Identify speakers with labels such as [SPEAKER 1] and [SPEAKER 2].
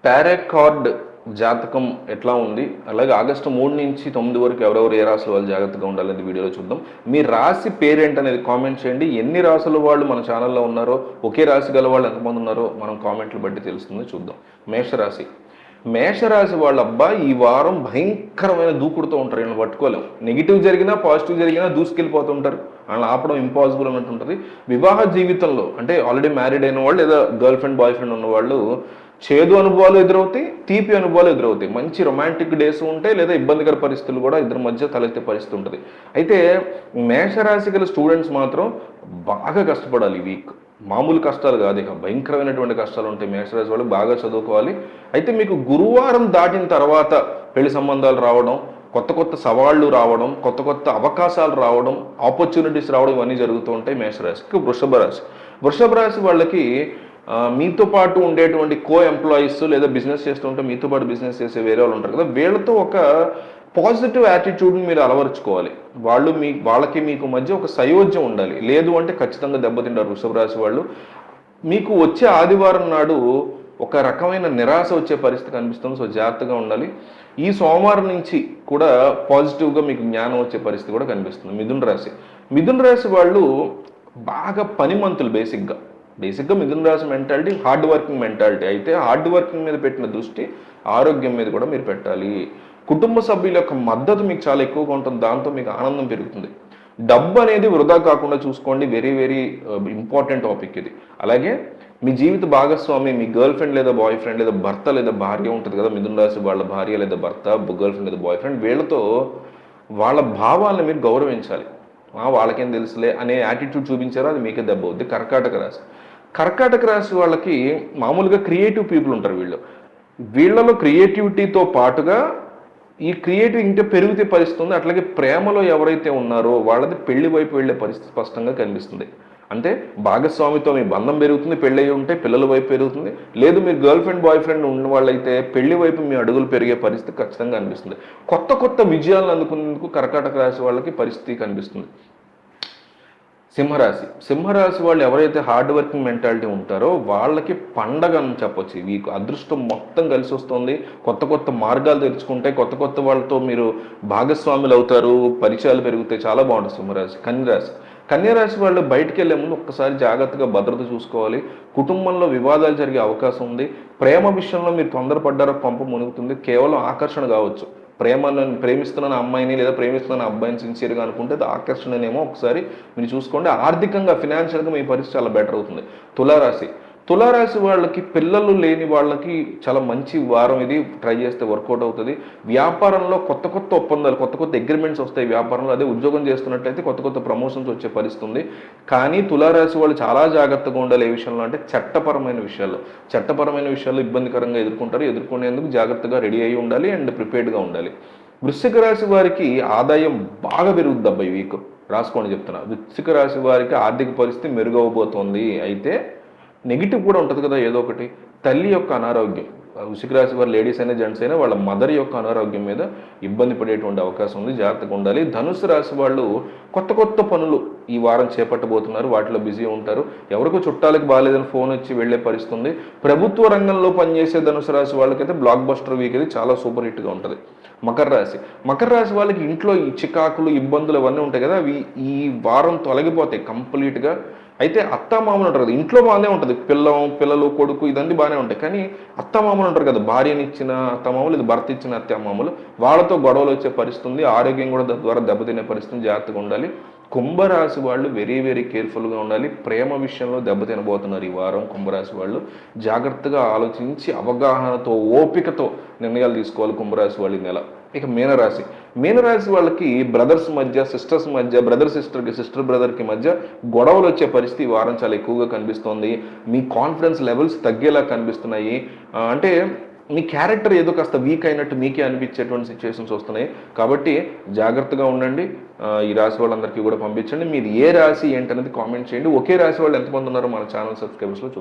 [SPEAKER 1] పారాకార్డ్ జాతకం ఎట్లా ఉంది, అలాగే ఆగస్టు 3 నుంచి 9 వరకు ఎవరెవరు ఏ రాశుల వాళ్ళు జాగ్రత్తగా ఉండాలనేది వీడియోలో చూద్దాం. మీ రాశి పేరేంటి అనేది కామెంట్ చేయండి. ఎన్ని రాశుల వాళ్ళు మన ఛానల్లో ఉన్నారో, ఒకే రాశి గల వాళ్ళు ఎంతమంది ఉన్నారో మనం కామెంట్లు బట్టి తెలుస్తుంది. చూద్దాం. మేషరాశి. మేషరాశి వాళ్ళ ఈ వారం భయంకరమైన దూకుడుతో ఉంటారు. వీళ్ళని పట్టుకోలేం. నెగిటివ్ జరిగినా పాజిటివ్ జరిగినా దూసుకెళ్ళిపోతుంటారు. వాళ్ళని ఆపడం ఇంపాసిబుల్ అన్నట్టు ఉంటుంది. వివాహ జీవితంలో అంటే ఆల్రెడీ మ్యారీడ్ అయిన వాళ్ళు లేదా గర్ల్ ఫ్రెండ్ బాయ్ ఫ్రెండ్ ఉన్న వాళ్ళు చేదు అనుభవాలు ఎదురవుతాయి, తీపి అనుభవాలు ఎదురవుతాయి. మంచి రొమాంటిక్ డేస్ ఉంటాయి, లేదా ఇబ్బందికర పరిస్థితులు కూడా ఇద్దరి మధ్య తలెత్తే పరిస్థితి ఉంటుంది. అయితే మేషరాశి గల స్టూడెంట్స్ మాత్రం బాగా కష్టపడాలి ఈ వీక్. మామూలు కష్టాలు కాదు, ఇక భయంకరమైనటువంటి కష్టాలు ఉంటాయి. మేషరాశి వాళ్ళు బాగా చదువుకోవాలి. అయితే మీకు గురువారం దాటిన తర్వాత పెళ్లి సంబంధాలు రావడం, కొత్త కొత్త సవాళ్లు రావడం, కొత్త కొత్త అవకాశాలు రావడం, ఆపర్చునిటీస్ రావడం ఇవన్నీ జరుగుతూ ఉంటాయి మేషరాశికి. వృషభ రాశి. వృషభ రాశి వాళ్ళకి మీతో పాటు ఉండేటువంటి ఎంప్లాయీస్ లేదా బిజినెస్ చేస్తుంటే మీతో పాటు బిజినెస్ చేసే వేరే వాళ్ళు ఉంటారు కదా, వీళ్ళతో ఒక పాజిటివ్ యాటిట్యూడ్ని మీరు అలవరుచుకోవాలి. వాళ్ళకి మీకు మధ్య ఒక సయోధ్యం ఉండాలి. లేదు అంటే ఖచ్చితంగా దెబ్బతింటారు వృషభ రాశి వాళ్ళు. మీకు వచ్చే ఆదివారం నాడు ఒక రకమైన నిరాశ వచ్చే పరిస్థితి కనిపిస్తుంది. సో జాగ్రత్తగా ఉండాలి. ఈ సోమవారం నుంచి కూడా పాజిటివ్గా మీకు జ్ఞానం వచ్చే పరిస్థితి కూడా కనిపిస్తుంది. మిథున రాశి. మిథున రాశి వాళ్ళు బాగా పనిమంతులు. బేసిక్గా మిథున రాశి మెంటాలిటీ హార్డ్ వర్కింగ్ మెంటాలిటీ. అయితే హార్డ్ వర్కింగ్ మీద పెట్టిన దృష్టి ఆరోగ్యం మీద కూడా మీరు పెట్టాలి. కుటుంబ సభ్యుల యొక్క మద్దతు మీకు చాలా ఎక్కువగా ఉంటుంది. దాంతో మీకు ఆనందం పెరుగుతుంది. డబ్బు అనేది వృధా కాకుండా చూసుకోండి. వెరీ వెరీ ఇంపార్టెంట్ టాపిక్ ఇది. అలాగే మీ జీవిత భాగస్వామి, మీ గర్ల్ ఫ్రెండ్ లేదా బాయ్ ఫ్రెండ్ లేదా భర్త లేదా భార్య ఉంటుంది కదా, మిథున రాశి వాళ్ళ భార్య లేదా భర్త, గర్ల్ ఫ్రెండ్ లేదా బాయ్ ఫ్రెండ్, వీళ్ళతో వాళ్ళ భావాలను మీరు గౌరవించాలి. వాళ్ళకేం తెలుసులే అనే యాటిట్యూడ్ చూపించారో అది మీకే దెబ్బ అవుద్ది. కర్కాటక రాశి. కర్కాటక రాశి వాళ్ళకి మామూలుగా క్రియేటివ్ పీపుల్ ఉంటారు. వీళ్ళలో క్రియేటివిటీతో పాటుగా ఈ క్రియేటివ్ ఇంకా పెరిగితే పరిస్థితి ఉంది. అట్లాగే ప్రేమలో ఎవరైతే ఉన్నారో వాళ్ళది పెళ్లి వైపు వెళ్ళే పరిస్థితి స్పష్టంగా కనిపిస్తుంది. అంటే భాగస్వామితో మీ బంధం పెరుగుతుంది, పెళ్ళి అయి ఉంటే పిల్లల వైపు పెరుగుతుంది. లేదు మీరు గర్ల్ ఫ్రెండ్ బాయ్ ఫ్రెండ్ ఉన్న వాళ్ళైతే పెళ్లి వైపు మీ అడుగులు పెరిగే పరిస్థితి ఖచ్చితంగా అనిపిస్తుంది. కొత్త కొత్త విజయాలను అందుకునేందుకు కర్కాటక రాశి వాళ్ళకి పరిస్థితి కనిపిస్తుంది. సింహరాశి. సింహరాశి వాళ్ళు ఎవరైతే హార్డ్ వర్కింగ్ మెంటాలిటీ ఉంటారో వాళ్ళకి పండగ అని చెప్పొచ్చు. వీకు అదృష్టం మొత్తం కలిసి వస్తుంది. కొత్త కొత్త మార్గాలు తెరుచుకుంటే కొత్త కొత్త వాళ్ళతో మీరు భాగస్వాములు అవుతారు, పరిచయాలు పెరుగుతాయి. చాలా బాగుంటుంది సింహరాశి. కన్యరాశి. కన్యరాశి వాళ్ళు బయటికి వెళ్లే ముందు ఒక్కసారి జాగ్రత్తగా భద్రత చూసుకోవాలి. కుటుంబంలో వివాదాలు జరిగే అవకాశం ఉంది. ప్రేమ విషయంలో మీరు తొందరపడ్డారో పంప మునుగుతుంది. కేవలం ఆకర్షణ కావచ్చు. ప్రేమిస్తున్న అమ్మాయిని లేదా ప్రేమిస్తున్న అబ్బాయిని సిన్సియర్గా అనుకుంటే అది ఆకర్షణనేమో ఒకసారి మీరు చూసుకోండి. ఆర్థికంగా ఫినాన్షియల్గా మీ పరిస్థితి చాలా బెటర్ అవుతుంది. తులారాశి. తులారాశి వాళ్ళకి పిల్లలు లేని వాళ్ళకి చాలా మంచి వారం ఇది. ట్రై చేస్తే వర్కౌట్ అవుతుంది. వ్యాపారంలో కొత్త కొత్త ఒప్పందాలు, కొత్త కొత్త అగ్రిమెంట్స్ వస్తాయి వ్యాపారంలో. అదే ఉద్యోగం చేస్తున్నట్లయితే కొత్త కొత్త ప్రమోషన్స్ వచ్చే పరిస్థితి ఉంది. కానీ తులారాశి వాళ్ళు చాలా జాగ్రత్తగా ఉండాలి. ఏ విషయంలో అంటే చట్టపరమైన విషయాల్లో ఇబ్బందికరంగా ఎదుర్కొనేందుకు జాగ్రత్తగా రెడీ అయ్యి ఉండాలి అండ్ ప్రిపేర్డ్గా ఉండాలి. వృశ్చిక రాశి వారికి ఆదాయం బాగా పెరుగుద్ది అబ్బాయి వీక్. రాసుకోండి చెప్తున్నా. వృశ్చిక రాశి వారికి ఆర్థిక పరిస్థితి మెరుగవబోతోంది. అయితే నెగిటివ్ కూడా ఉంటుంది కదా ఏదో ఒకటి. తల్లి యొక్క అనారోగ్యం, వృశ్చిక రాశి వారు లేడీస్ అయినా జెంట్స్ అయినా వాళ్ళ మదర్ యొక్క అనారోగ్యం మీద ఇబ్బంది పడేటువంటి అవకాశం ఉంది. జాగ్రత్తగా ఉండాలి. ధనుసు రాశి వాళ్ళు కొత్త కొత్త పనులు ఈ వారం చేపట్టబోతున్నారు. వాటిలో బిజీ ఉంటారు. ఎవరికో చుట్టాలకు బాగాలేదని ఫోన్ వచ్చి వెళ్లే పరిస్థితి ఉంది. ప్రభుత్వ రంగంలో పనిచేసే ధనుసు రాశి వాళ్ళకైతే బ్లాక్ బస్టర్ వీక్ ఇది చాలా సూపర్ హిట్గా ఉంటుంది. మకర రాశి. మకర రాశి వాళ్ళకి ఇంట్లో ఈ చికాకులు ఇబ్బందులు అవన్నీ ఉంటాయి కదా, అవి ఈ వారం తొలగిపోతాయి కంప్లీట్గా. అయితే అత్తామామలు ఉంటారు కదా, ఇంట్లో బాగానే ఉంటుంది. పిల్లలు కొడుకు ఇదన్నీ బాగానే ఉంటాయి. కానీ అత్తామామలు ఉంటారు కదా, భార్యని ఇచ్చిన అత్తామామలు ఇది భర్త ఇచ్చిన అత్తామామలు, వాళ్ళతో గొడవలు వచ్చే పరిస్థితి ఉంది. ఆరోగ్యం కూడా ద్వారా దెబ్బతినే పరిస్థితి. జాగ్రత్తగా ఉండాలి. కుంభరాశి వాళ్ళు వెరీ వెరీ కేర్ఫుల్గా ఉండాలి. ప్రేమ విషయంలో దెబ్బతినబోతున్నారు ఈ వారం కుంభరాశి వాళ్ళు. జాగ్రత్తగా ఆలోచించి అవగాహనతో ఓపికతో నిర్ణయాలు తీసుకోవాలి కుంభరాశి వాళ్ళు ఈ నెల. ఇక మీనరాశి వాళ్ళకి బ్రదర్స్ మధ్య, సిస్టర్స్ మధ్య, బ్రదర్ సిస్టర్కి, సిస్టర్ బ్రదర్కి మధ్య గొడవలు వచ్చే పరిస్థితి ఈ వారం చాలా ఎక్కువగా కనిపిస్తోంది. మీ కాన్ఫిడెన్స్ లెవెల్స్ తగ్గేలా కనిపిస్తున్నాయి. అంటే మీ క్యారెక్టర్ ఏదో కాస్త వీక్ అయినట్టు మీకే అనిపించేటువంటి సిచ్యువేషన్స్ వస్తున్నాయి. కాబట్టి జాగ్రత్తగా ఉండండి. ఈ రాశి వాళ్ళందరికీ కూడా పంపించండి. మీరు ఏ రాశి ఏంటనేది కామెంట్ చేయండి. ఒకే రాశి వాళ్ళు ఎంతమంది ఉన్నారో మన ఛానల్ సబ్స్క్రైబర్స్లో చూద్దాం.